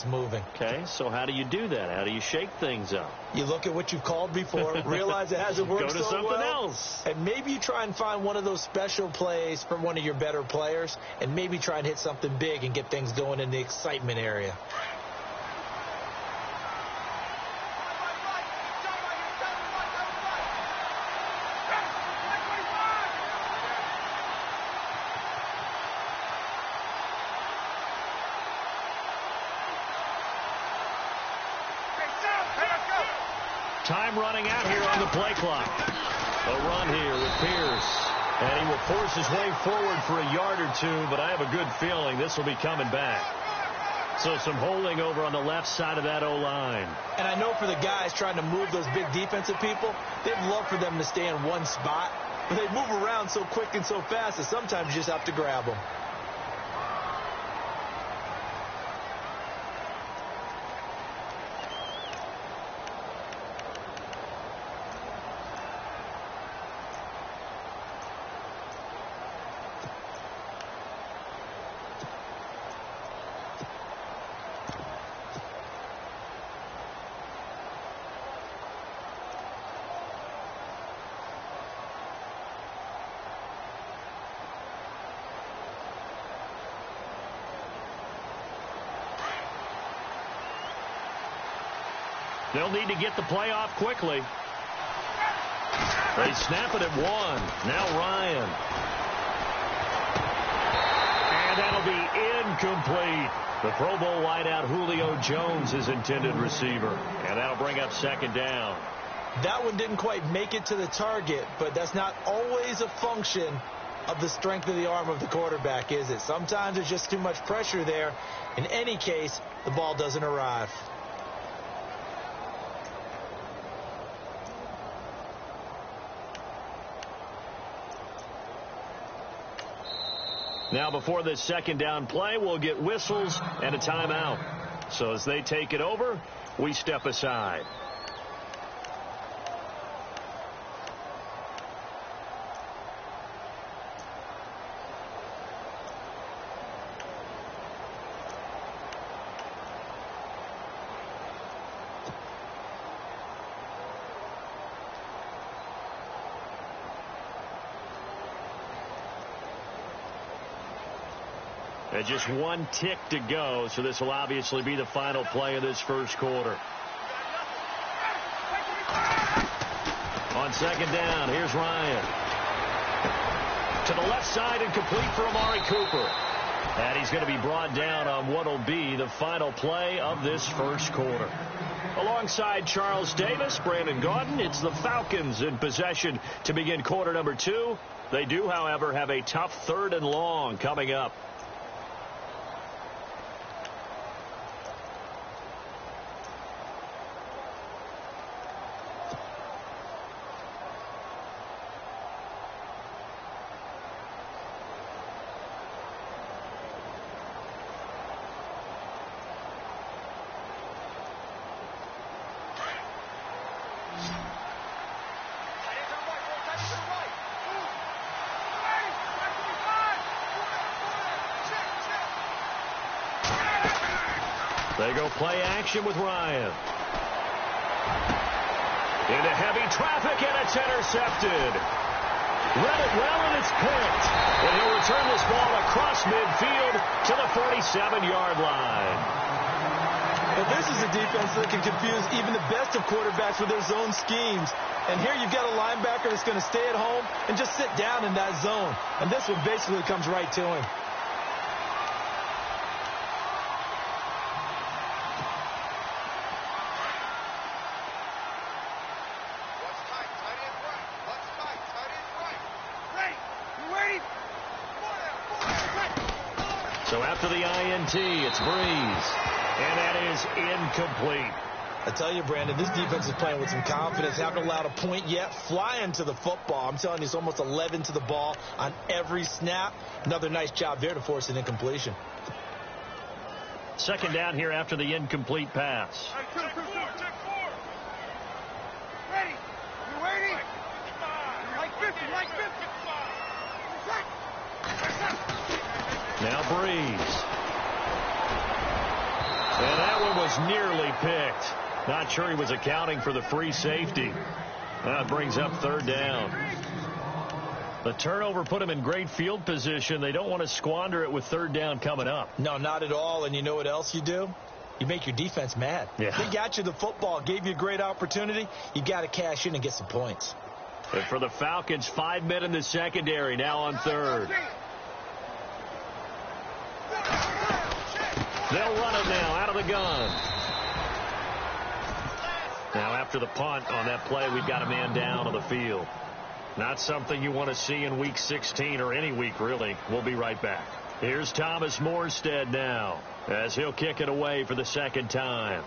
gets moving. Okay, so how do you do that? How do you shake things up? You look at what you've called before, realize it hasn't worked so well. Go to something else. And maybe you try and find one of those special plays from one of your better players, and maybe try and hit something big and get things going in the excitement area. Time running out here on the play clock. A run here with Pierce. And he will force his way forward for a yard or two, but I have a good feeling this will be coming back. So some holding over on the left side of that O-line. And I know for the guys trying to move those big defensive people, they'd love for them to stay in one spot. But they move around so quick and so fast that sometimes you just have to grab them. They'll need to get the play off quickly. They snap it at one. Now Ryan. And that'll be incomplete. The Pro Bowl wideout Julio Jones is intended receiver. And that'll bring up second down. That one didn't quite make it to the target, but that's not always a function of the strength of the arm of the quarterback, is it? Sometimes there's just too much pressure there. In any case, the ball doesn't arrive. Now before this second down play, we'll get whistles and a timeout. So as they take it over, we step aside. And just one tick to go, so this will obviously be the final play of this first quarter. On second down, here's Ryan. To the left side and complete for Amari Cooper. And he's going to be brought down on what will be the final play of this first quarter. Alongside Charles Davis, Brandon Gaudin, it's the Falcons in possession to begin quarter number 2. They do, however, have a tough 3rd and long coming up. They go play action with Ryan. Into heavy traffic, and it's intercepted. Read it well, and it's picked. And he'll return this ball across midfield to the 47-yard line. Well, this is a defense that can confuse even the best of quarterbacks with their zone schemes. And here you've got a linebacker that's going to stay at home and just sit down in that zone. And this one basically comes right to him. So after the INT, it's Breeze. And that is incomplete. I tell you, Brandon, this defense is playing with some confidence. Haven't allowed a point yet. Flying to the football. I'm telling you, it's almost 11 to the ball on every snap. Another nice job there to force an incompletion. Second down here after the incomplete pass. Check four. Ready? You waiting? Like 50. Now Breeze. And that was nearly picked. Not sure he was accounting for the free safety. That brings up third down. The turnover put him in great field position. They don't want to squander it with third down coming up. No, not at all. And you know what else you do? You make your defense mad. Yeah. They got you the football, gave you a great opportunity. You got to cash in and get some points. And for the Falcons, 5 men in the secondary, now on third. They'll run it now out of the gun. Now after the punt on that play, we've got a man down on the field. Not something you want to see in Week 16 or any week, really. We'll be right back. Here's Thomas Morstead now as he'll kick it away for the second time.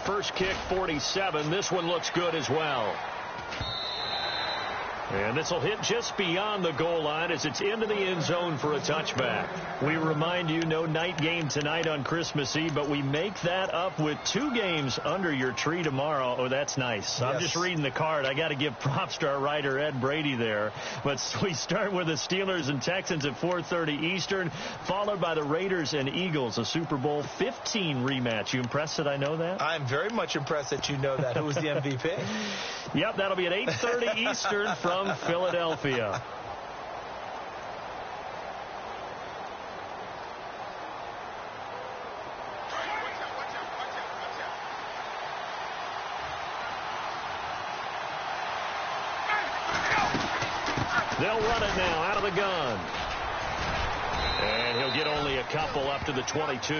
First kick, 47. This one looks good as well. And this will hit just beyond the goal line as it's into the end zone for a touchback. We remind you, no night game tonight on Christmas Eve, but we make that up with 2 games under your tree tomorrow. Oh, that's nice. Yes. I'm just reading the card. I got to give props to our writer, Ed Brady, there. But we start with the Steelers and Texans at 4:30 Eastern, followed by the Raiders and Eagles, a Super Bowl 15 rematch. You impressed that I know that? I'm very much impressed that you know that. Who was the MVP? Yep, that'll be at 8:30 Eastern from Philadelphia. They'll run it now out of the gun. And he'll get only a couple up to the 22.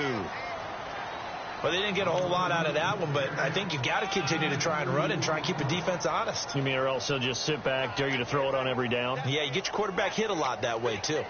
Well, they didn't get a whole lot out of that one, but I think you got to continue to try and run and try and keep the defense honest. You mean or else they'll just sit back, dare you to throw it on every down? Yeah, you get your quarterback hit a lot that way, too.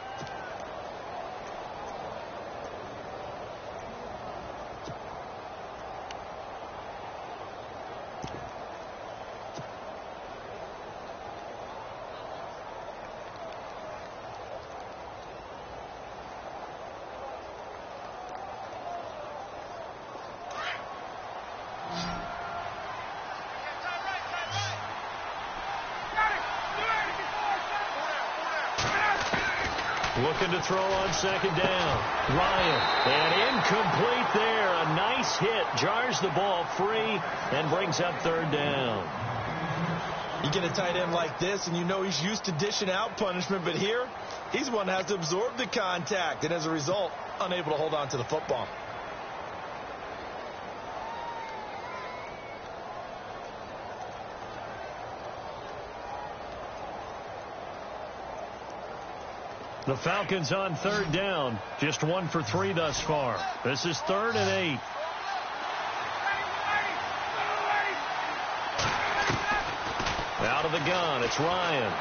Looking to throw on second down. Ryan, and incomplete there. A nice hit. Jars the ball free and brings up third down. You get a tight end like this, and you know he's used to dishing out punishment, but here, he's one that has to absorb the contact, and as a result, unable to hold on to the football. The Falcons on third down. Just 1 for 3 thus far. This is 3rd and 8. Out of the gun, it's Ryan.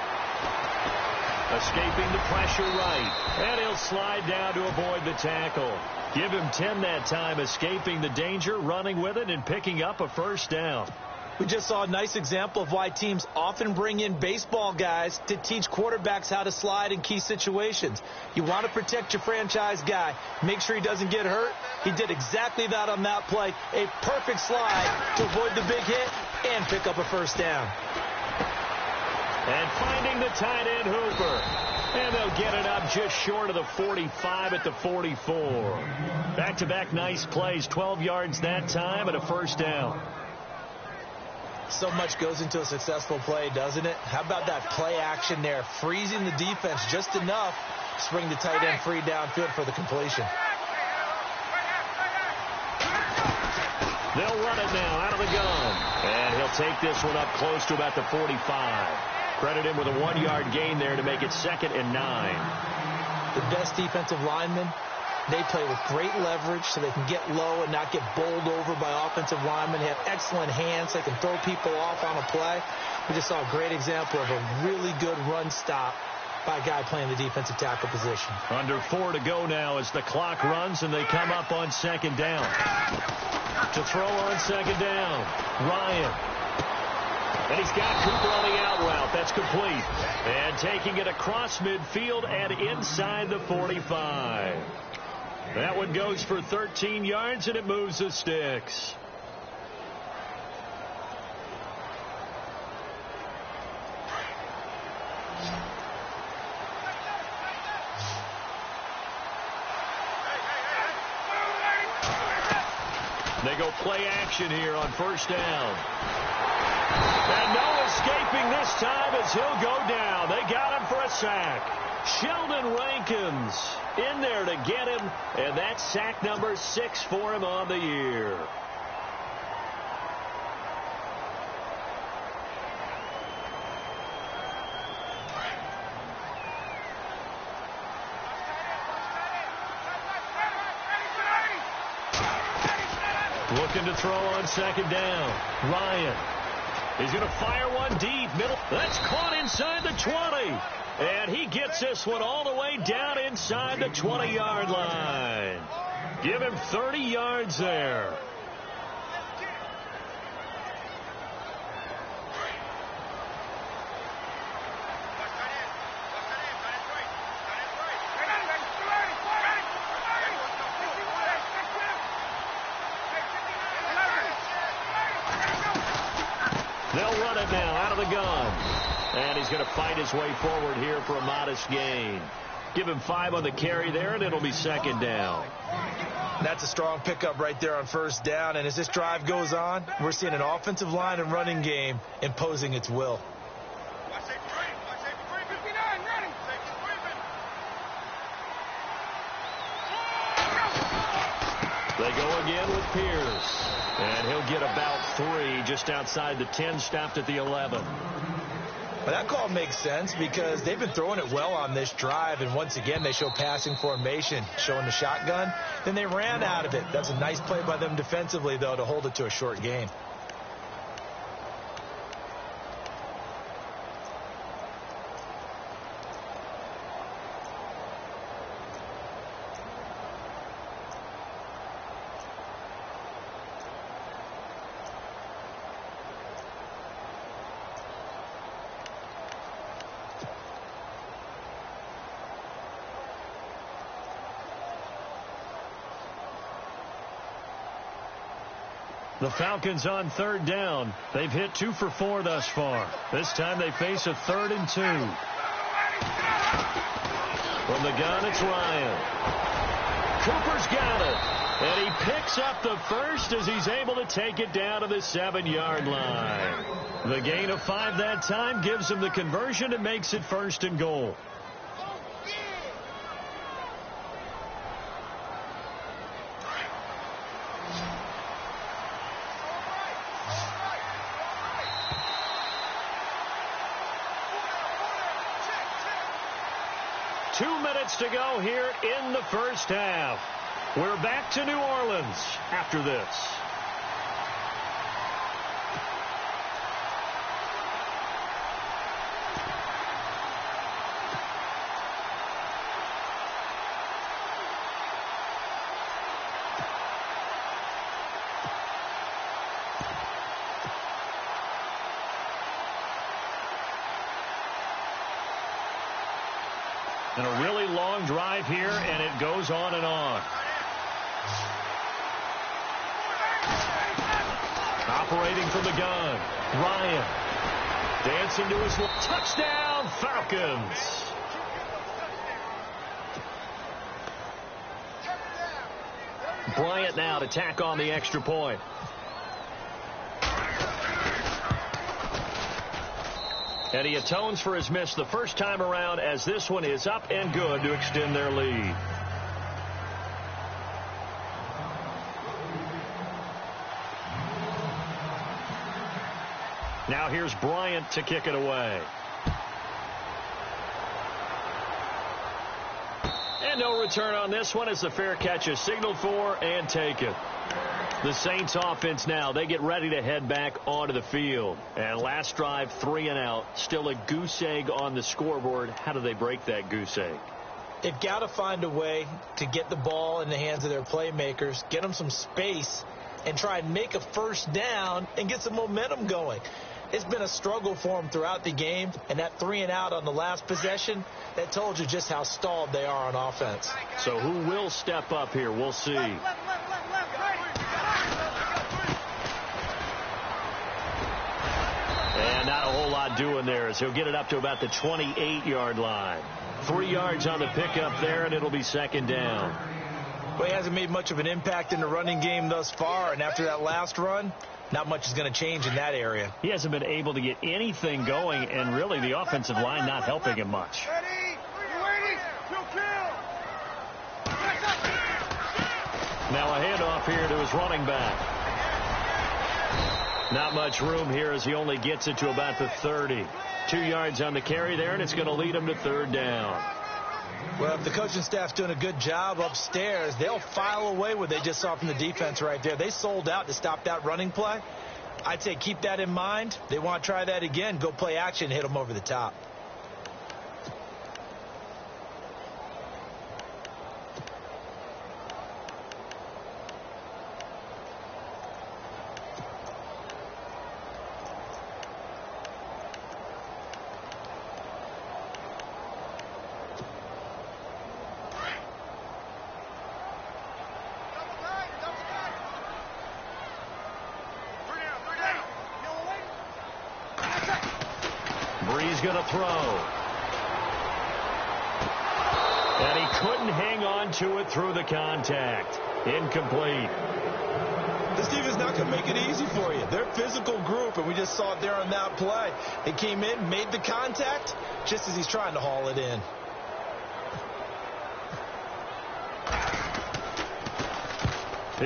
Escaping the pressure right. And he'll slide down to avoid the tackle. Give him 10 that time, escaping the danger, running with it, and picking up a first down. We just saw a nice example of why teams often bring in baseball guys to teach quarterbacks how to slide in key situations. You want to protect your franchise guy. Make sure he doesn't get hurt. He did exactly that on that play. A perfect slide to avoid the big hit and pick up a first down. And finding the tight end Hooper. And they'll get it up just short of the 45 at the 44. Back-to-back nice plays. 12 yards that time and a first down. So much goes into a successful play, doesn't it? How about that play action there? Freezing the defense just enough to bring the tight end free downfield for the completion. They'll run it now out of the gun. And he'll take this one up close to about the 45. Credit him with a 1-yard gain there to make it 2nd and 9. The best defensive linemen, they play with great leverage so they can get low and not get bowled over by offensive linemen. They have excellent hands. They can throw people off on a play. We just saw a great example of a really good run stop by a guy playing the defensive tackle position. Under 4 to go now as the clock runs and they come up on second down. To throw on second down, Ryan. And he's got Cooper on the out route. That's complete. And taking it across midfield and inside the 45. That one goes for 13 yards, and it moves the sticks. They go play action here on first down. And no escaping this time as he'll go down. They got him for a sack. Sheldon Rankins in there to get him, and that's sack number 6 for him on the year. Looking to throw on second down. Ryan. He's going to fire one deep. Middle. That's caught inside the 20. And he gets this one all the way down inside the 20-yard line. Give him 30 yards there. They'll run it now out of the gun. And he's going to fight his way forward here for a modest gain. Give him 5 on the carry there, and it'll be second down. That's a strong pickup right there on first down. And as this drive goes on, we're seeing an offensive line and running game imposing its will. They go again with Pierce. And he'll get about 3 just outside the 10, stopped at the 11. Well, that call makes sense because they've been throwing it well on this drive, and once again they show passing formation, showing the shotgun. Then they ran out of it. That's a nice play by them defensively, though, to hold it to a short gain. The Falcons on third down. They've hit 2 for 4 thus far. This time they face a 3rd and 2. From the gun, it's Ryan. Cooper's got it. And he picks up the first as he's able to take it down to the 7-yard line. The gain of 5 that time gives him the conversion and makes it 1st and goal. To go here in the first half. We're back to New Orleans after this. And a really long drive here, and it goes on and on. Operating from the gun, Ryan. Dancing to his touchdown, Falcons. Bryant now to tack on the extra point. And he atones for his miss the first time around as this one is up and good to extend their lead. Now here's Bryant to kick it away. And no return on this one as the fair catch is signaled for and taken. The Saints offense now, they get ready to head back onto the field. And last drive, 3 and out. Still a goose egg on the scoreboard. How do they break that goose egg? They've got to find a way to get the ball in the hands of their playmakers, get them some space, and try and make a first down and get some momentum going. It's been a struggle for them throughout the game, and that 3 and out on the last possession, that told you just how stalled they are on offense. So who will step up here? We'll see. And not a whole lot doing there as he'll get it up to about the 28-yard line. 3 yards on the pickup there, and it'll be second down. Well, he hasn't made much of an impact in the running game thus far, and after that last run, not much is going to change in that area. He hasn't been able to get anything going, and really the offensive line not helping him much. Now a handoff here to his running back. Not much room here as he only gets it to about the 30. 2 yards on the carry there, and it's going to lead him to third down. Well, if the coaching staff's doing a good job upstairs, they'll file away what they just saw from the defense right there. They sold out to stop that running play. I'd say keep that in mind. They want to try that again. Go play action, hit them over the top. Brees going to throw. And he couldn't hang on to it through the contact. Incomplete. This team is not going to make it easy for you. They're a physical group, and we just saw it there on that play. They came in, made the contact, just as he's trying to haul it in.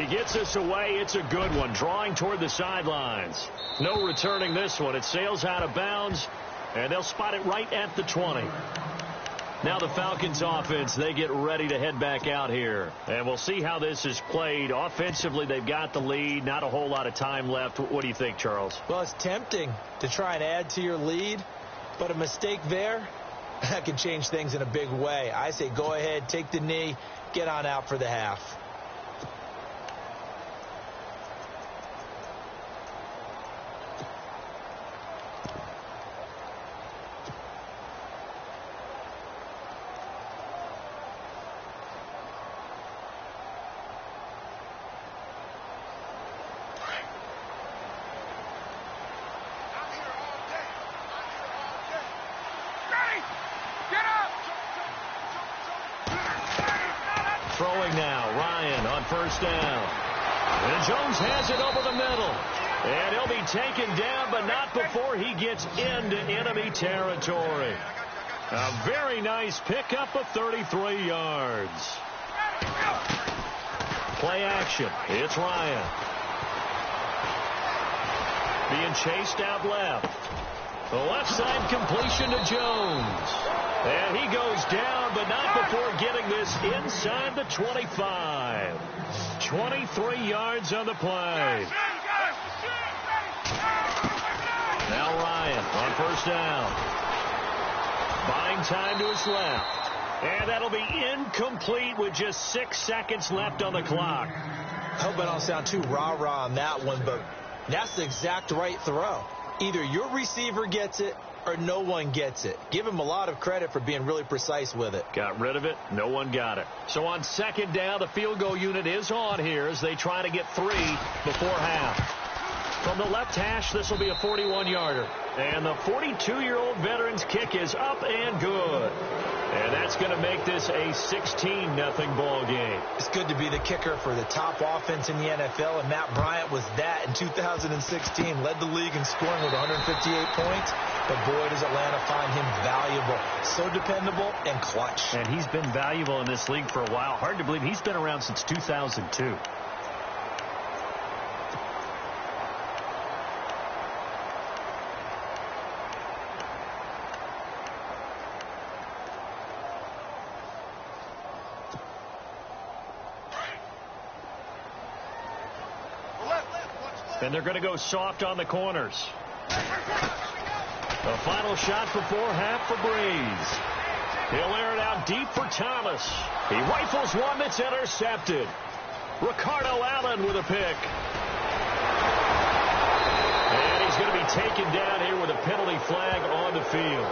He gets us away. It's a good one. Drawing toward the sidelines. No returning this one. It sails out of bounds, and they'll spot it right at the 20. Now the Falcons offense, they get ready to head back out here. And we'll see how this is played. Offensively, they've got the lead. Not a whole lot of time left. What do you think, Charles? Well, it's tempting to try and add to your lead, but a mistake there, that can change things in a big way. I say go ahead, take the knee, get on out for the half. Throwing now, Ryan on first down. And Jones has it over the middle. And he'll be taken down, but not before he gets into enemy territory. A very nice pickup of 33 yards. Play action. It's Ryan. Being chased out left. The left side completion to Jones. And he goes down, but not before getting this inside the 25. 23 yards on the play. Now Ryan on first down. Buying time to his left. And that'll be incomplete with just 6 seconds left on the clock. I hope I don't sound too rah-rah on that one, but that's the exact right throw. Either your receiver gets it or no one gets it. Give him a lot of credit for being really precise with it. Got rid of it. No one got it. So on second down, the field goal unit is on here as they try to get 3 before half. From the left hash, this will be a 41-yarder. And the 42-year-old veteran's kick is up and good. And that's going to make this a 16-0 ball game. It's good to be the kicker for the top offense in the NFL, and Matt Bryant was that in 2016. Led the league in scoring with 158 points, but boy, does Atlanta find him valuable. So dependable and clutch. And he's been valuable in this league for a while. Hard to believe he's been around since 2002. And they're going to go soft on the corners. The final shot before half for Brees. He'll air it out deep for Thomas. He rifles one that's intercepted. Ricardo Allen with a pick. And he's going to be taken down here with a penalty flag on the field.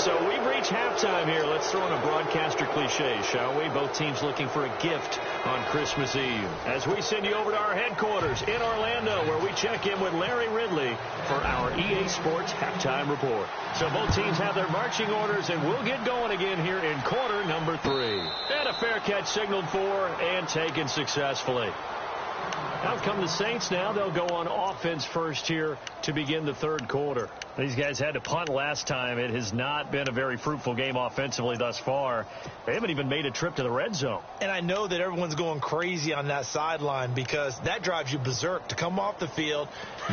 So we've reached halftime here. Let's throw in a broadcaster cliche, shall we? Both teams looking for a gift on Christmas Eve. As we send you over to our headquarters in Orlando, where we check in with Larry Ridley for our EA Sports Halftime Report. So both teams have their marching orders, and we'll get going again here in quarter number 3. And a fair catch signaled for and taken successfully. Out come the Saints now. They'll go on offense first here to begin the third quarter. These guys had to punt last time. It has not been a very fruitful game offensively thus far. They haven't even made a trip to the red zone. And I know that everyone's going crazy on that sideline because that drives you berserk to come off the field,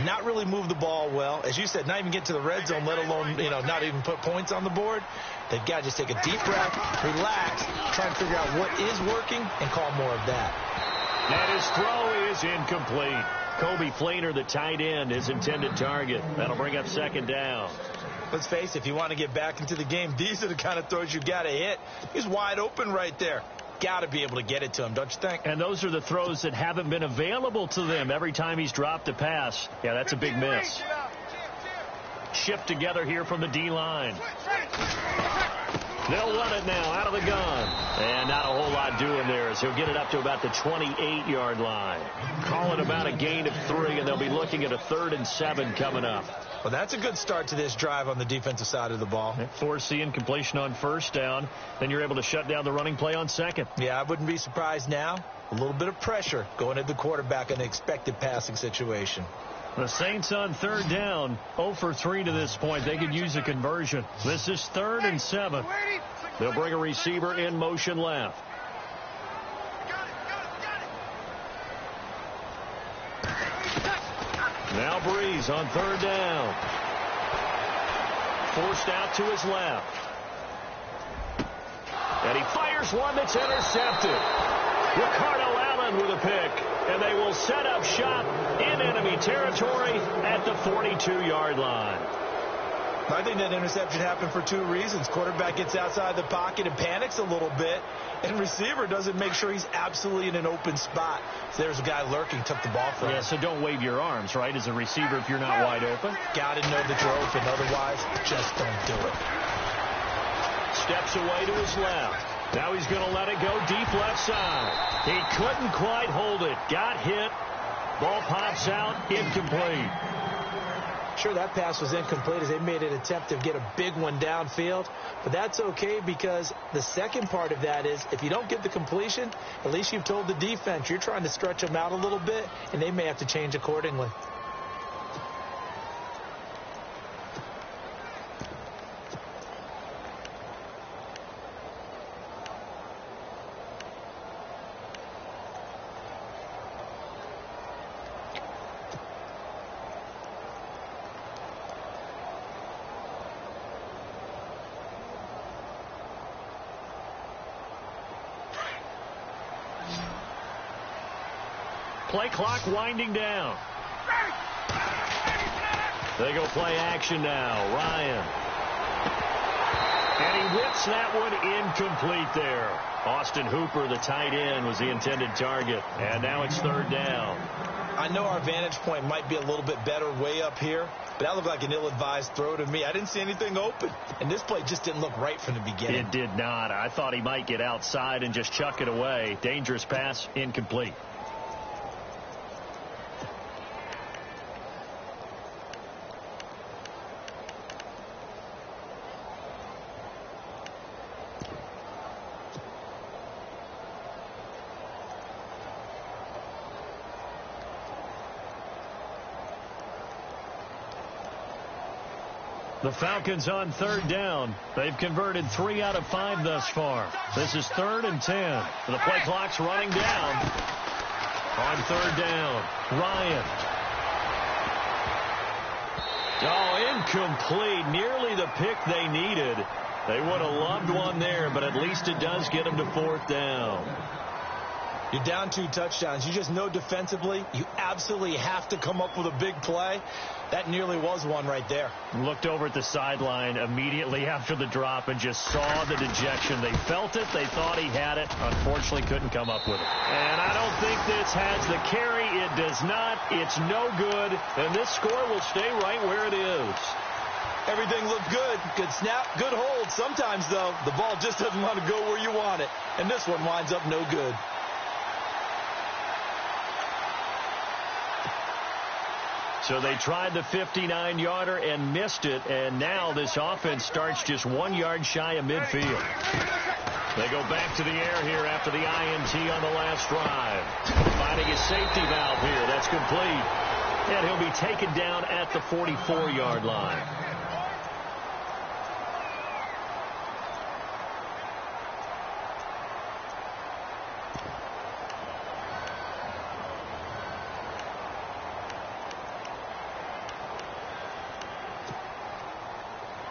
not really move the ball well. As you said, not even get to the red zone, let alone, not even put points on the board. They've got to just take a deep breath, relax, try and figure out what is working, and call more of that. And his throw is incomplete. Kobe Flainer, the tight end, his intended target. That'll bring up second down. Let's face it, if you want to get back into the game, these are the kind of throws you got to hit. He's wide open right there. Got to be able to get it to him, don't you think? And those are the throws that haven't been available to them every time he's dropped a pass. Yeah, that's a big miss. Shift together here from the D-line. They'll run it now out of the gun. And not a whole lot doing there as he'll get it up to about the 28-yard line. Call it about a gain of 3, and they'll be looking at a 3rd and 7 coming up. Well, that's a good start to this drive on the defensive side of the ball. Force the incompletion on first down. Then you're able to shut down the running play on second. Yeah, I wouldn't be surprised now. A little bit of pressure going at the quarterback in an expected passing situation. The Saints on third down, 0 for 3 to this point. They could use a conversion. This is 3rd and 7. They'll bring a receiver in motion left. Now Breeze on third down. Forced out to his left. And he fires one that's intercepted. Ricardo Allen with a pick. And they will set up shop in enemy territory at the 42-yard line. I think that interception happened for 2 reasons. Quarterback gets outside the pocket and panics a little bit, and receiver doesn't make sure he's absolutely in an open spot. So there's a guy lurking, took the ball from him. Yeah, so don't wave your arms, right, as a receiver if you're not wide open. Got to know that you're open. Otherwise, just don't do it. Steps away to his left. Now he's going to let it go deep left side. He couldn't quite hold it. Got hit. Ball pops out. Incomplete. Sure, that pass was incomplete as they made an attempt to get a big one downfield. But that's okay because the second part of that is if you don't get the completion, at least you've told the defense you're trying to stretch them out a little bit, and they may have to change accordingly. Play clock winding down. They go play action now. Ryan. And he whips that one incomplete there. Austin Hooper, the tight end, was the intended target. And now it's third down. I know our vantage point might be a little bit better way up here, but that looked like an ill-advised throw to me. I didn't see anything open, and this play just didn't look right from the beginning. It did not. I thought he might get outside and just chuck it away. Dangerous pass, incomplete. The Falcons on third down. They've converted 3 out of 5 thus far. This is 3rd and 10. The play clock's running down. On third down, Ryan. Oh, incomplete. Nearly the pick they needed. They would have loved one there, but at least it does get them to 4th down. You're down 2 touchdowns. You just know defensively you absolutely have to come up with a big play. That nearly was one right there. Looked over at the sideline immediately after the drop and just saw the dejection. They felt it. They thought he had it. Unfortunately, couldn't come up with it. And I don't think this has the carry. It does not. It's no good. And this score will stay right where it is. Everything looked good. Good snap, good hold. Sometimes, though, the ball just doesn't want to go where you want it. And this one winds up no good. So they tried the 59-yarder and missed it, and now this offense starts just 1 yard shy of midfield. They go back to the air here after the INT on the last drive. Finding his safety valve here. That's complete. And he'll be taken down at the 44-yard line.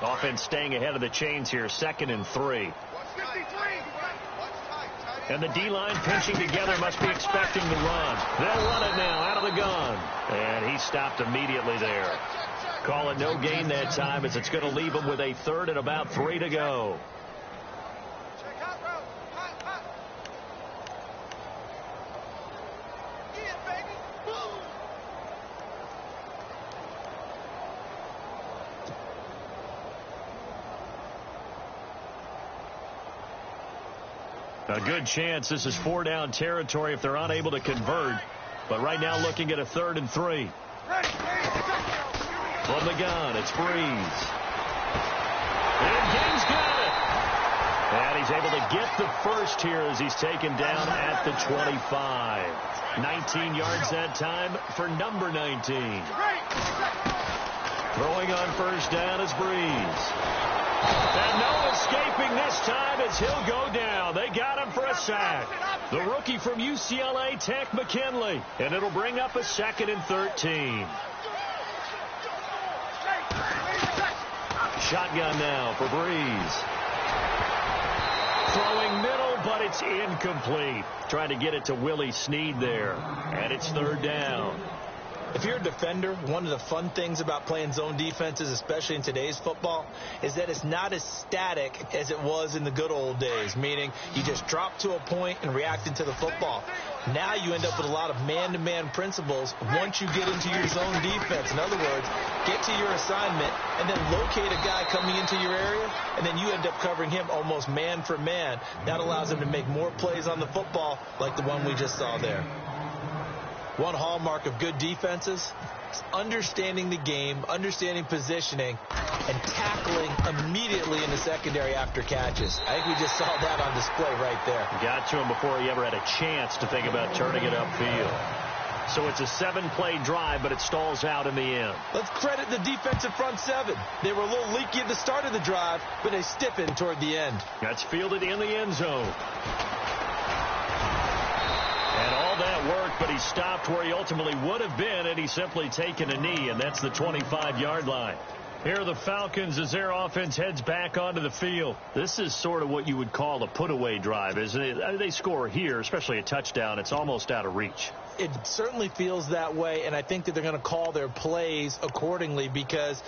Offense staying ahead of the chains here, 2nd and 3. And the D-line pinching together, must be expecting the run. They'll run it now out of the gun. And he stopped immediately there. Call it no gain that time, as it's going to leave him with a 3rd and about 3 to go. A good chance this is 4-down territory if they're unable to convert. But right now looking at a 3rd and 3. From the gun, it's Breeze. And Gaines got it. And he's able to get the first here as he's taken down at the 25. 19 yards that time for number 19. Throwing on first down is Breeze. And no escaping this time as he'll go down. They got him for a sack. The rookie from UCLA, Tech McKinley. And it'll bring up a 2nd and 13. Shotgun now for Breeze. Throwing middle, but it's incomplete. Trying to get it to Willie Snead there. And it's 3rd down. If you're a defender, one of the fun things about playing zone defenses, especially in today's football, is that it's not as static as it was in the good old days, meaning you just drop to a point and react into the football. Now you end up with a lot of man-to-man principles once you get into your zone defense. In other words, get to your assignment and then locate a guy coming into your area, and then you end up covering him almost man for man. That allows him to make more plays on the football like the one we just saw there. One hallmark of good defenses is understanding the game, understanding positioning, and tackling immediately in the secondary after catches. I think we just saw that on display right there. Got to him before he ever had a chance to think about turning it upfield. So it's a 7-play drive, but it stalls out in the end. Let's credit the defensive front 7. They were a little leaky at the start of the drive, but they stiffened toward the end. That's fielded in the end zone. And all that worked, but he stopped where he ultimately would have been had he simply taken a knee, and that's the 25-yard line. Here are the Falcons as their offense heads back onto the field. This is sort of what you would call a put-away drive, isn't it? They score here, especially a touchdown. It's almost out of reach. It certainly feels that way, and I think that they're going to call their plays accordingly, because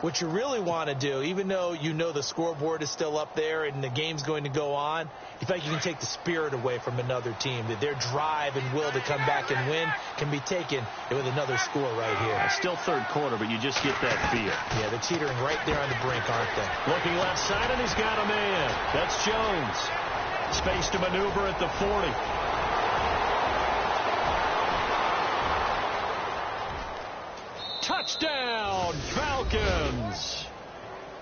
what you really want to do, even though you know the scoreboard is still up there and the game's going to go on, you think you can take the spirit away from another team, that their drive and will to come back and win can be taken with another score right here. It's still 3rd quarter, but you just get that feel. Yeah, they're teetering right there on the brink, aren't they? Looking left side, and he's got a man. That's Jones. Space to maneuver at the 40. Touchdown, Falcons.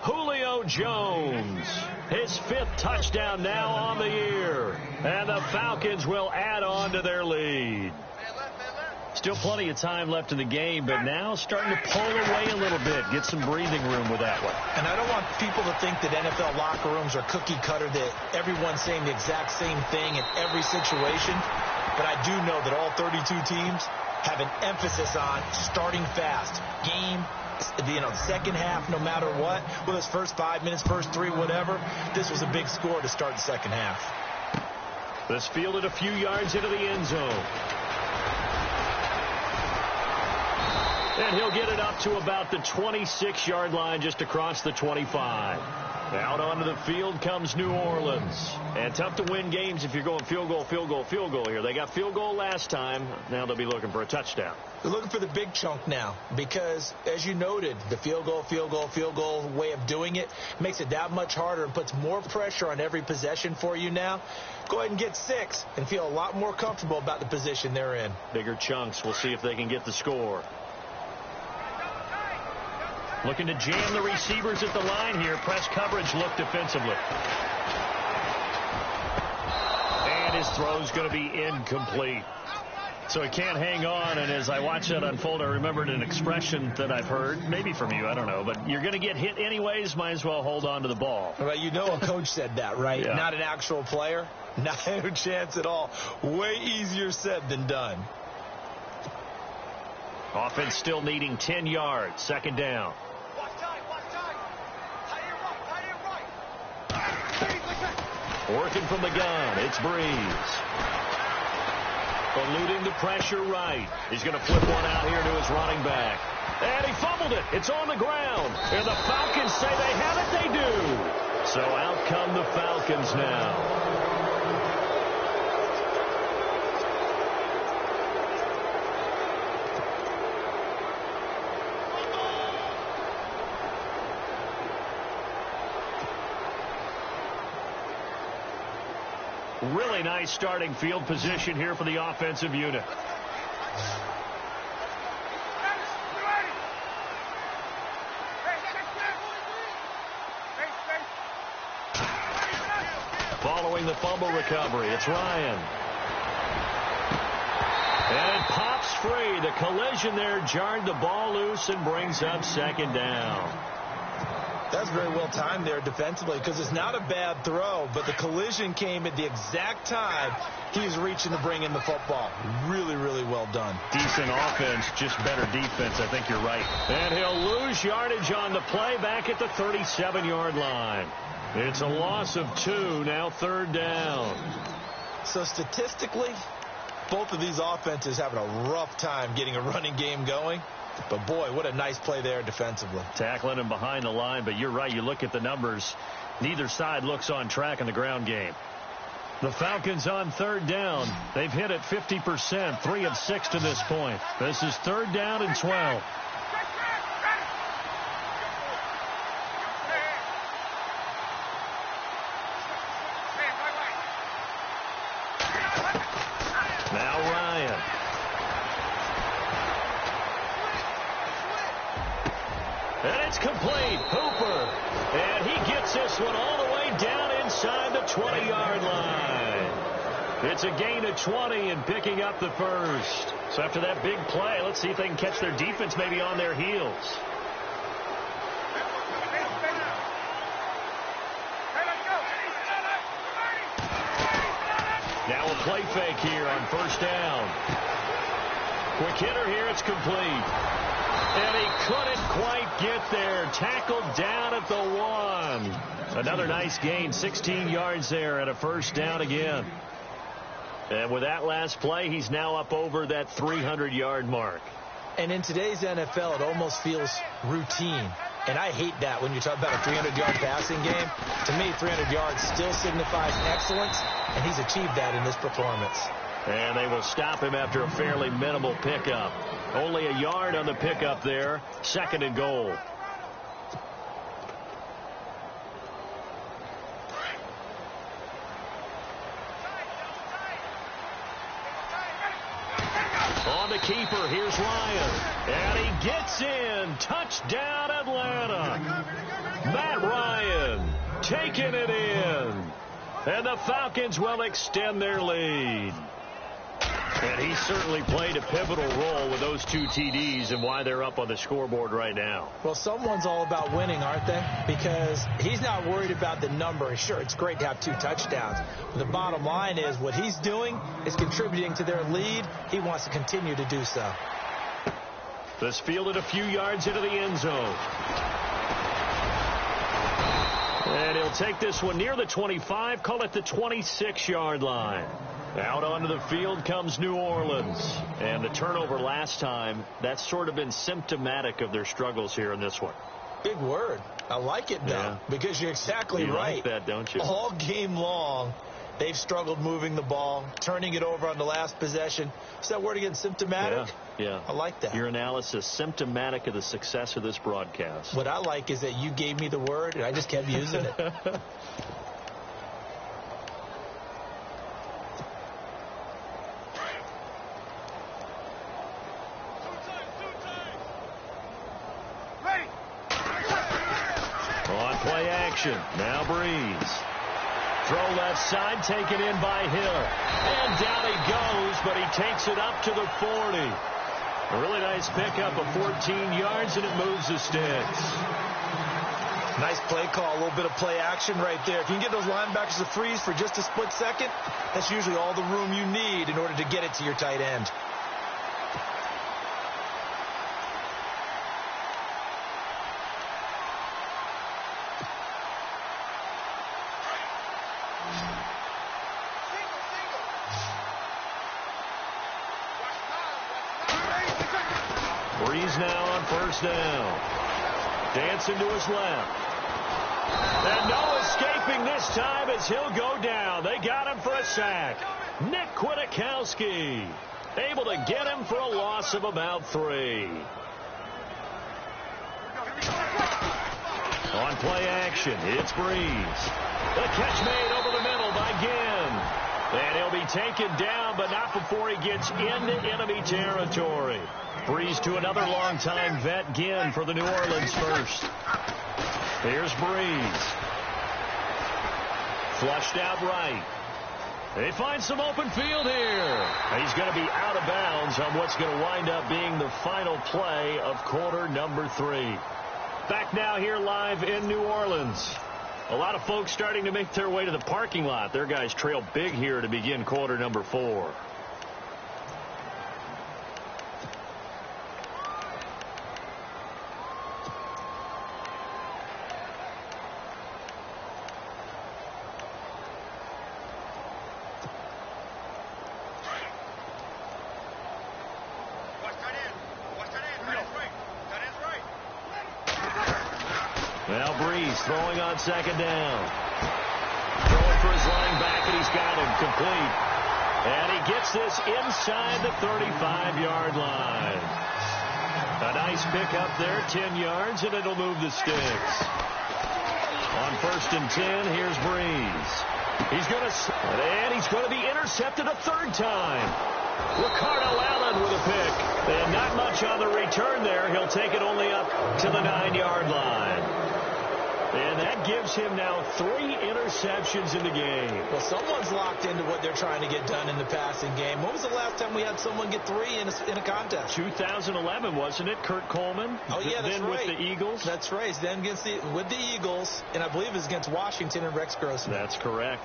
Julio Jones, his 5th touchdown now on the year. And the Falcons will add on to their lead. Still plenty of time left in the game, but now starting to pull away a little bit. Get some breathing room with that one. And I don't want people to think that NFL locker rooms are cookie cutter, that everyone's saying the exact same thing in every situation. But I do know that all 32 teams have an emphasis on starting fast. Game, the second half, no matter what, whether it's first 5 minutes, first 3, whatever, this was a big score to start the second half. This fielded a few yards into the end zone. And he'll get it up to about the 26-yard line, just across the 25. Out onto the field comes New Orleans. And tough to win games if you're going field goal, field goal, field goal here. They got field goal last time. Now they'll be looking for a touchdown. They're looking for the big chunk now because, as you noted, the field goal, field goal, field goal way of doing it makes it that much harder and puts more pressure on every possession for you now. Go ahead and get 6 and feel a lot more comfortable about the position they're in. Bigger chunks. We'll see if they can get the score. Looking to jam the receivers at the line here. Press coverage look defensively. And his throw's going to be incomplete. So he can't hang on, and as I watch that unfold, I remembered an expression that I've heard, maybe from you, I don't know, but you're going to get hit anyways, might as well hold on to the ball. Well, you know a coach said that, right? Yeah. Not an actual player. Not a chance at all. Way easier said than done. Offense still needing 10 yards. Second down. Working from the gun, it's Breeze. Eluding the pressure right. He's going to flip one out here to his running back. And he fumbled it. It's on the ground. And the Falcons say they have it. They do. So out come the Falcons now. Really nice starting field position here for the offensive unit. Following the fumble recovery, it's Ryan. And it pops free. The collision there jarred the ball loose and brings up second down. That's very well timed there defensively because it's not a bad throw, but the collision came at the exact time he was reaching to bring in the football. Really, really well done. Decent offense, just better defense. I think you're right. And he'll lose yardage on the play back at the 37-yard line. It's a loss of 2, now third down. So statistically, both of these offenses having a rough time getting a running game going. But, boy, what a nice play there defensively. Tackling him behind the line, but you're right. You look at the numbers. Neither side looks on track in the ground game. The Falcons on third down. They've hit it 50%, 3 of 6 to this point. This is third down and 12. Now Ryan. And it's complete. Hooper. And he gets this one all the way down inside the 20-yard line. It's a gain of 20 and picking up the first. So after that big play, let's see if they can catch their defense maybe on their heels. Now a play fake here on first down. Quick hitter here. It's complete. And he couldn't quite get there. Tackled down at the 1. Another nice gain. 16 yards there and a first down again. And with that last play, he's now up over that 300-yard mark. And in today's NFL, it almost feels routine. And I hate that when you talk about a 300-yard passing game. To me, 300 yards still signifies excellence, and he's achieved that in this performance. And they will stop him after a fairly minimal pickup. Only a yard on the pickup there. Second and goal. On the keeper, here's Ryan. And he gets in. Touchdown, Atlanta. Matt Ryan taking it in. And the Falcons will extend their lead. And he certainly played a pivotal role with those 2 TDs and why they're up on the scoreboard right now. Well, someone's all about winning, aren't they? Because he's not worried about the number. Sure, it's great to have 2 touchdowns. But the bottom line is what he's doing is contributing to their lead. He wants to continue to do so. This fielded a few yards into the end zone. And he'll take this one near the 25, call it the 26-yard line. Out onto the field comes New Orleans. And the turnover last time, that's sort of been symptomatic of their struggles here in this one. Big word. I like it, though, because you're exactly right. You like that, don't you? All game long, they've struggled moving the ball, turning it over on the last possession. Is that word again, symptomatic? Yeah. I like that. Your analysis, symptomatic of the success of this broadcast. What I like is that you gave me the word, and I just kept using it. Now Breeze. Throw left side, taken in by Hill. And down he goes, but he takes it up to the 40. A really nice pickup of 14 yards, and it moves the sticks. Nice play call, a little bit of play action right there. If you can get those linebackers to freeze for just a split second, that's usually all the room you need in order to get it to your tight end. Breeze now on first down. Dancing to his left. And no escaping this time as he'll go down. They got him for a sack. Nick Kwiatkowski able to get him for a loss of about 3. On play action, it's Breeze. The catch made over the middle by Ginn. And he'll be taken down, but not before he gets into enemy territory. Breeze to another longtime vet, Ginn, for the New Orleans first. Here's Breeze. Flushed out right. They find some open field here. He's going to be out of bounds on what's going to wind up being the final play of quarter number 3. Back now here live in New Orleans. A lot of folks starting to make their way to the parking lot. Their guys trail big here to begin quarter number 4. Now Breeze throwing on second down. Throwing for his running back, and he's got him complete. And he gets this inside the 35-yard line. A nice pickup there, 10 yards, and it'll move the sticks. On first and 10, here's Breeze. He's going to be intercepted a third time. Ricardo Allen with a pick. And not much on the return there. He'll take it only up to the 9-yard line. And that gives him now 3 interceptions in the game. Well, someone's locked into what they're trying to get done in the passing game. When was the last time we had someone get 3 in a contest? 2011, wasn't it? Kurt Coleman? Oh, yeah, that's then right. With the Eagles? That's right. Then with the Eagles, and I believe it was against Washington and Rex Grossman. That's correct.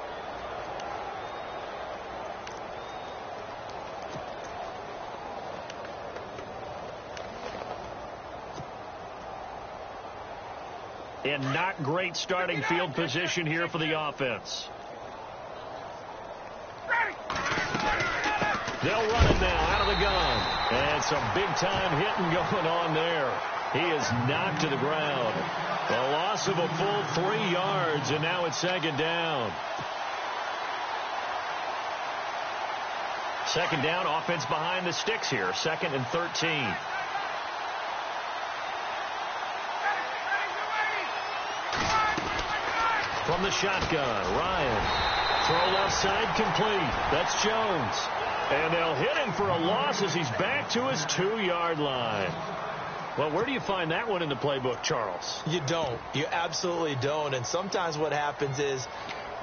And not great starting field position here for the offense. They'll run it now out of the gun. And some big-time hitting going on there. He is knocked to the ground. A loss of a full 3 yards, and now it's second down. Second down, offense behind the sticks here. 2nd and 13. From the shotgun, Ryan. Throw left side complete. That's Jones. And they'll hit him for a loss as he's back to his 2-yard line. Well, where do you find that one in the playbook, Charles? You don't. You absolutely don't. And sometimes what happens is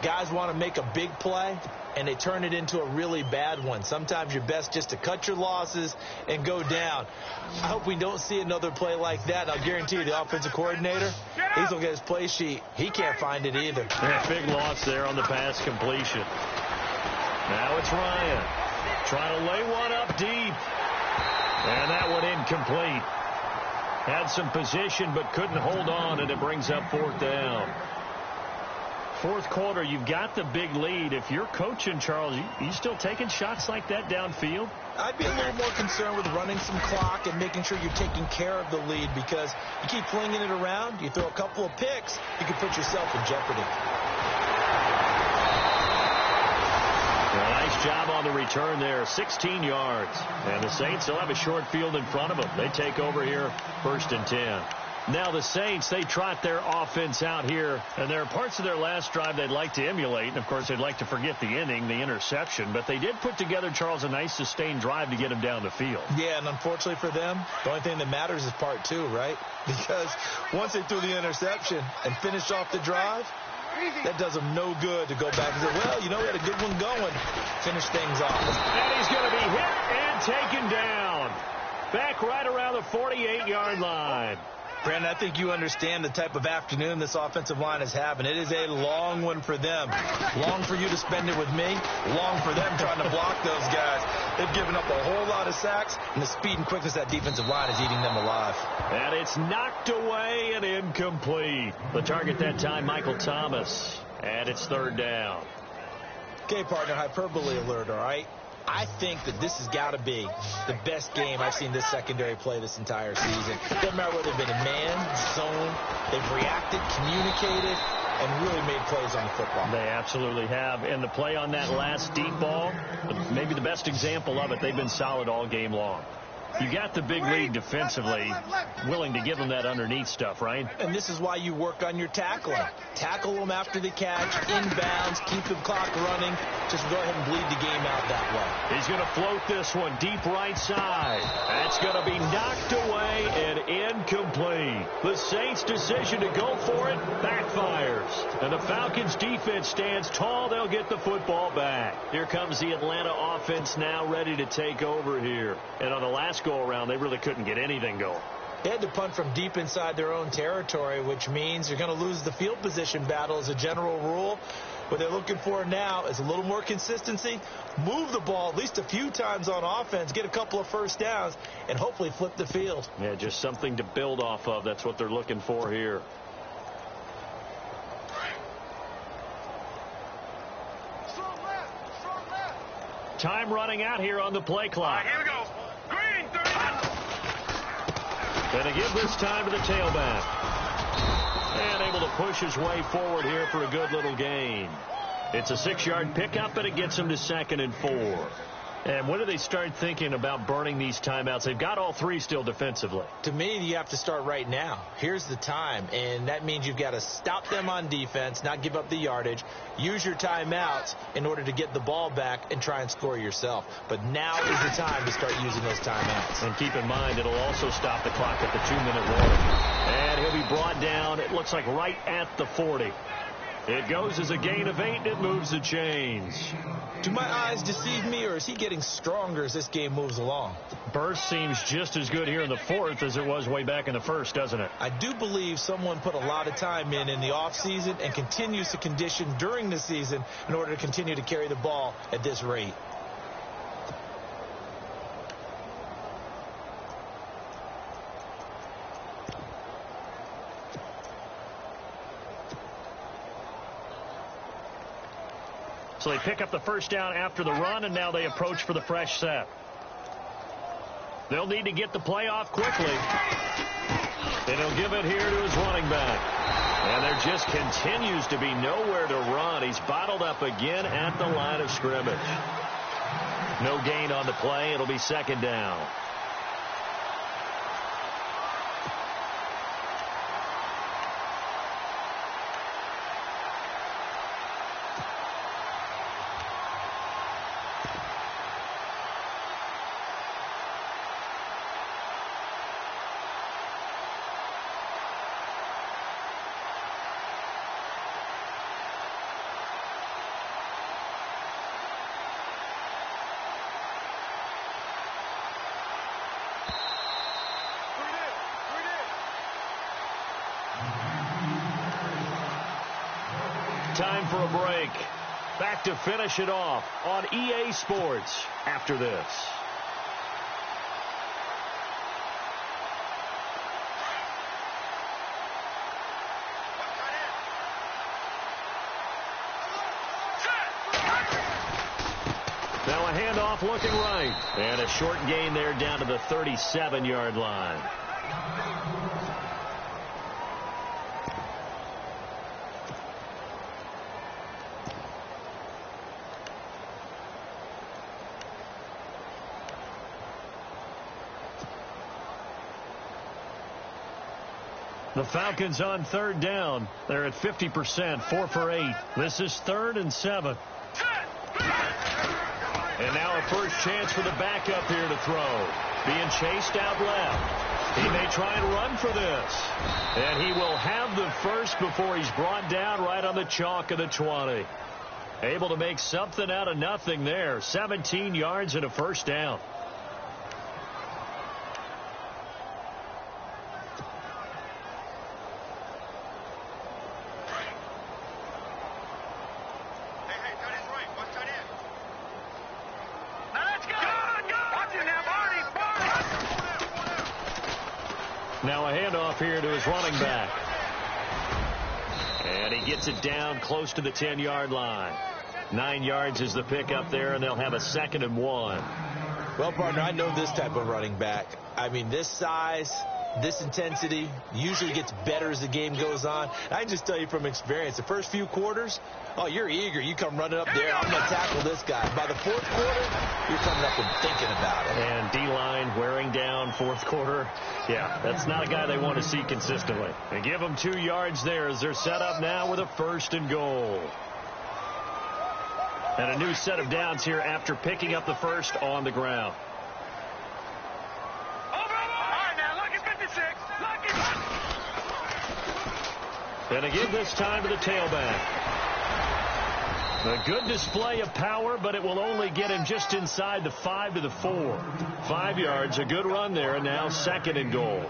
guys want to make a big play, and they turn it into a really bad one. Sometimes you're best just to cut your losses and go down. I hope we don't see another play like that. I'll guarantee you the offensive coordinator, he's going to get his play sheet. He can't find it either. Yeah, big loss there on the pass completion. Now it's Ryan. Trying to lay one up deep. And that one incomplete. Had some position but couldn't hold on, and it brings up 4th down. Fourth quarter, you've got the big lead. If you're coaching, Charles, you still taking shots like that downfield? I'd be a little more concerned with running some clock and making sure you're taking care of the lead, because you keep flinging it around, you throw a couple of picks, you can put yourself in jeopardy. Well, nice job on the return there, 16 yards. And the Saints still have a short field in front of them. They take over here, 1st and 10. Now the Saints, they trot their offense out here, and there are parts of their last drive they'd like to emulate. And, of course, they'd like to forget the inning, the interception. But they did put together, Charles, a nice sustained drive to get him down the field. Yeah, and unfortunately for them, the only thing that matters is part 2, right? Because once they threw the interception and finished off the drive, that does them no good to go back and say, well, you know, we had a good one going. Finish things off. And he's going to be hit and taken down. Back right around the 48-yard line. Brandon, I think you understand the type of afternoon this offensive line is having. It is a long one for them. Long for you to spend it with me. Long for them trying to block those guys. They've given up a whole lot of sacks, and the speed and quickness of that defensive line is eating them alive. And it's knocked away and incomplete. The target that time, Michael Thomas. And it's 3rd down. Okay, partner, hyperbole alert, all right? I think that this has got to be the best game I've seen this secondary play this entire season. Doesn't matter whether they've been in man, zone, they've reacted, communicated, and really made plays on the football. They absolutely have. And the play on that last deep ball, maybe the best example of it, they've been solid all game long. You got the big lead defensively, willing to give them that underneath stuff, right? And this is why you work on your tackling. Tackle them after the catch, inbounds, keep the clock running. Just go ahead and bleed the game out that way. He's going to float this one deep right side. That's going to be knocked away and incomplete. The Saints' decision to go for it backfires. And the Falcons' defense stands tall. They'll get the football back. Here comes the Atlanta offense now ready to take over here. And on the last go-around, they really couldn't get anything going. They had to punt from deep inside their own territory, which means you're going to lose the field position battle as a general rule. What they're looking for now is a little more consistency, move the ball at least a few times on offense, get a couple of first downs, and hopefully flip the field. Yeah, just something to build off of. That's what they're looking for here. Time running out here on the play clock. Here we go. Green, 30. Going to give this time to the tailback. And able to push his way forward here for a good little gain. It's a 6-yard pickup, and it gets him to 2nd and 4. And when do they start thinking about burning these timeouts? They've got all 3 still defensively. To me, you have to start right now. Here's the time, and that means you've got to stop them on defense, not give up the yardage, use your timeouts in order to get the ball back and try and score yourself. But now is the time to start using those timeouts. And keep in mind, it'll also stop the clock at the 2-minute warning. And he'll be brought down, it looks like right at the 40. It goes as a gain of 8, and it moves the chains. Do my eyes deceive me, or is he getting stronger as this game moves along? Burst seems just as good here in the 4th as it was way back in the 1st, doesn't it? I do believe someone put a lot of time in the offseason and continues to condition during the season in order to continue to carry the ball at this rate. So they pick up the first down after the run, and now they approach for the fresh set. They'll need to get the play off quickly. And he'll give it here to his running back. And there just continues to be nowhere to run. He's bottled up again at the line of scrimmage. No gain on the play. It'll be 2nd down. Time for a break. Back to finish it off on EA Sports after this. off looking right. And a short gain there down to the 37-yard line. The Falcons on third down. They're at 50%, 4 for 8. This is 3rd and 7. And now a first chance for the backup here to throw. Being chased out left. He may try and run for this. And he will have the first before he's brought down right on the chalk of the 20. Able to make something out of nothing there. 17 yards and a first down. Now a handoff here to his running back. And he gets it down close to the 10-yard line. 9 yards is the pickup there, and they'll have a 2nd and 1. Well, partner, I know this type of running back. I mean, this size, this intensity usually gets better as the game goes on. I can just tell you from experience, the first few quarters, oh, you're eager. You come running up there. I'm going to tackle this guy. By the 4th quarter, you're coming up and thinking about it. And D-line wearing down 4th quarter. Yeah, that's not a guy they want to see consistently. And give them 2 yards there as they're set up now with a 1st and goal. And a new set of downs here after picking up the first on the ground. And again this time to the tailback. A good display of power, but it will only get him just inside the 5 to the 4. 5 yards, a good run there, and now 2nd and goal.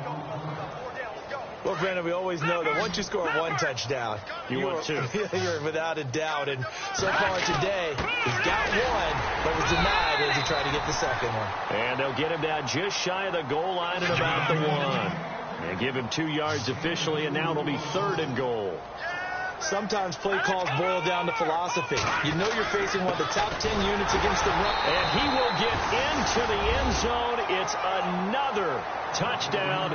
Well, Brandon, we always know that once you score one touchdown, want two. You're without a doubt. And so far today, he's got one, but was denied as he tried to get the second one. And they'll get him down just shy of the goal line at about the 1. And give him 2 yards officially, and now it'll be 3rd and goal. Sometimes play calls boil down to philosophy. You know you're facing one of the top 10 units against the run. And he will get into the end zone. It's another touchdown.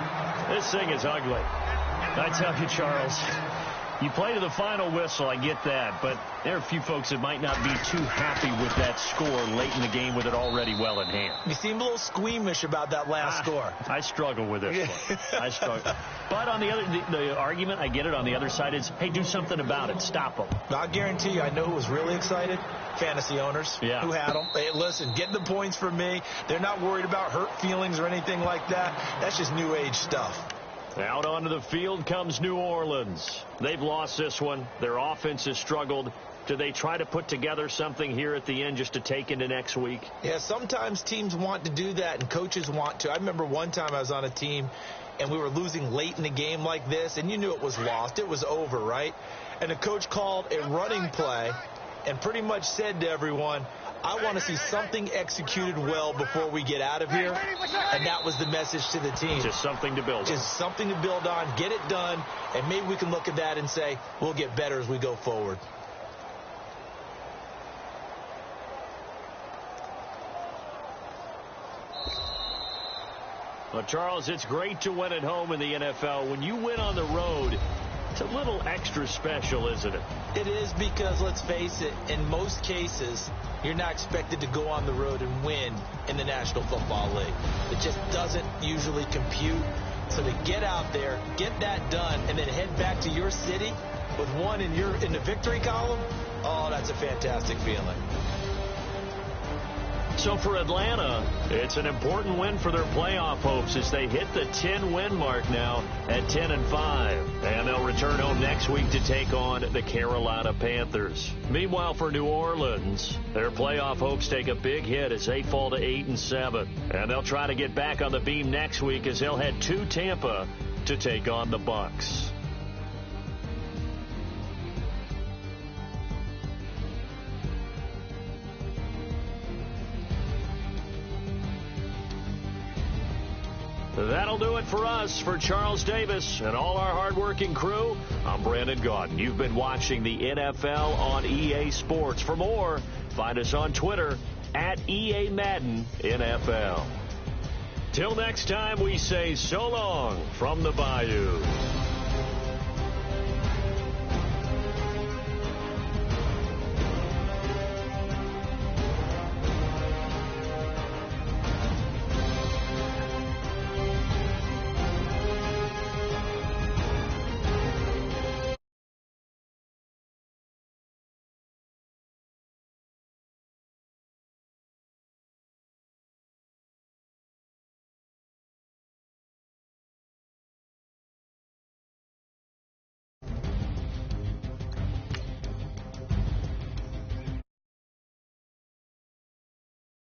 This thing is ugly. I tell you, Charles, you play to the final whistle, I get that, but there are a few folks that might not be too happy with that score late in the game with it already well in hand. You seem a little squeamish about that last score. I struggle with this one. I struggle. But on the other, the argument, I get it, on the other side is, hey, do something about it. Stop them. I guarantee you, I know who was really excited. Fantasy owners who had them. Hey, listen, get the points from me. They're not worried about hurt feelings or anything like that. That's just new age stuff. Out onto the field comes New Orleans. They've lost this one. Their offense has struggled. Do they try to put together something here at the end just to take into next week? Yeah, sometimes teams want to do that and coaches want to. I remember one time I was on a team and we were losing late in the game like this, and you knew it was lost. It was over, right? And the coach called a running play and pretty much said to everyone, I want to see something executed well before we get out of here. And that was the message to the team. Just something to build on. Just something to build on, get it done, and maybe we can look at that and say, we'll get better as we go forward. Well, Charles, it's great to win at home in the NFL. When you win on the road, it's a little extra special, isn't it? It is, because, let's face it, in most cases, you're not expected to go on the road and win in the National Football League. It just doesn't usually compute. So to get out there, get that done, and then head back to your city with one in the victory column, oh, that's a fantastic feeling. So for Atlanta, it's an important win for their playoff hopes as they hit the 10-win mark now at 10-5. And they'll return home next week to take on the Carolina Panthers. Meanwhile, for New Orleans, their playoff hopes take a big hit as they fall to 8-7. And they'll try to get back on the beam next week as they'll head to Tampa to take on the Bucs. That'll do it for us. For Charles Davis and all our hardworking crew, I'm Brandon Gaudin. You've been watching the NFL on EA Sports. For more, find us on Twitter at EA Madden NFL. Till next time, we say so long from the Bayou.